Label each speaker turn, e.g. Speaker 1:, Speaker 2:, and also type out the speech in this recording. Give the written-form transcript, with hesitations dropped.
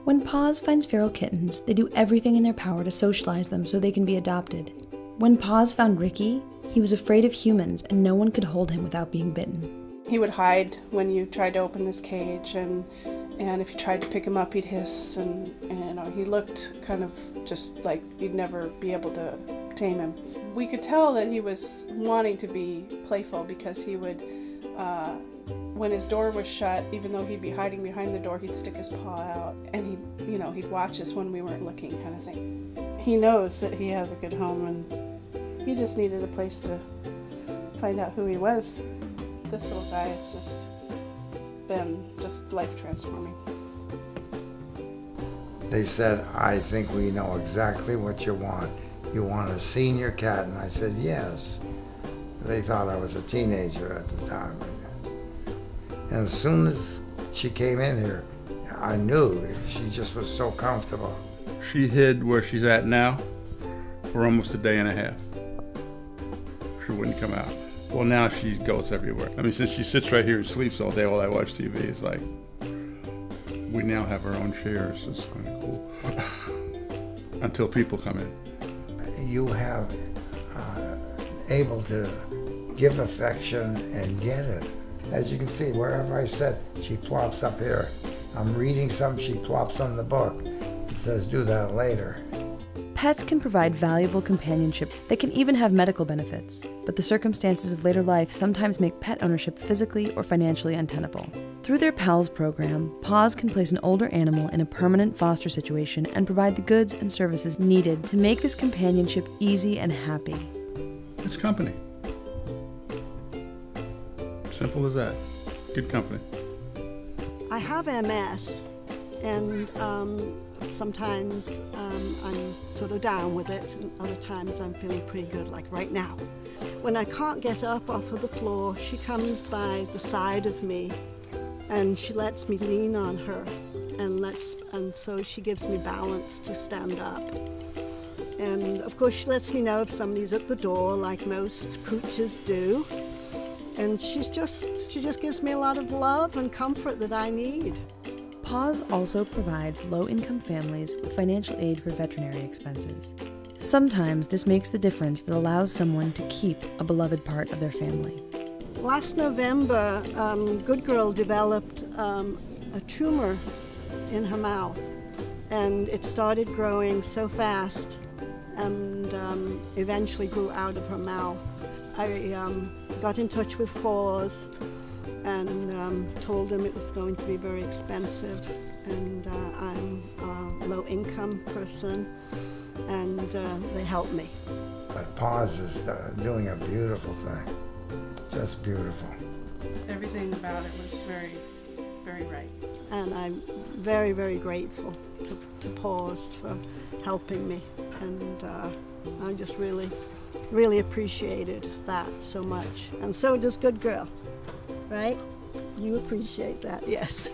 Speaker 1: When PAWS finds feral kittens, they do everything in their power to socialize them so they can be adopted. When PAWS found Ricky, he was afraid of humans and no one could hold him without being bitten.
Speaker 2: He would hide when you tried to open his cage, and if you tried to pick him up, he'd hiss, and he looked kind of just like you'd never be able to tame him. We could tell that he was wanting to be playful because he would, when his door was shut, even though he'd be hiding behind the door, he'd stick his paw out, and he'd watch us when we weren't looking, kind of thing. He knows that he has a good home, and he just needed a place to find out who he was. This little guy has just been life transforming.
Speaker 3: They said, I think we know exactly what you want. You want a senior cat? And I said, yes. They thought I was a teenager at the time. And as soon as she came in here, I knew she just was so comfortable.
Speaker 4: She hid where she's at now for almost a day and a half. She wouldn't come out. Well, now she goes everywhere. I mean, since she sits right here and sleeps all day while I watch TV, it's like we now have our own chairs. It's kind of cool. Until people come in.
Speaker 3: You have able to give affection and get it. As you can see, wherever I sit, she plops up here. I'm reading something, she plops on the book. It says, do that later.
Speaker 1: Pets can provide valuable companionship that can even have medical benefits, but the circumstances of later life sometimes make pet ownership physically or financially untenable. Through their PAWS program, PAWS can place an older animal in a permanent foster situation and provide the goods and services needed to make this companionship easy and happy.
Speaker 4: It's company. Simple as that. Good company.
Speaker 5: I have MS, and sometimes I'm sort of down with it, and other times I'm feeling pretty good, like right now. When I can't get up off of the floor, she comes by the side of me and she lets me lean on her, and so she gives me balance to stand up. And of course she lets me know if somebody's at the door, like most pooches do. And she just gives me a lot of love and comfort that I need.
Speaker 1: PAWS also provides low-income families with financial aid for veterinary expenses. Sometimes this makes the difference that allows someone to keep a beloved part of their family.
Speaker 5: Last November, Good Girl developed a tumor in her mouth, and it started growing so fast and eventually grew out of her mouth. I got in touch with PAWS and told them it was going to be very expensive, and I'm a low-income person, and they helped me.
Speaker 3: But PAWS is doing a beautiful thing, just beautiful.
Speaker 2: Everything about it was very, very right.
Speaker 5: And I'm very, very grateful to PAWS for helping me, and I just really appreciated that so much. And so does Good Girl, right? You appreciate that, yes.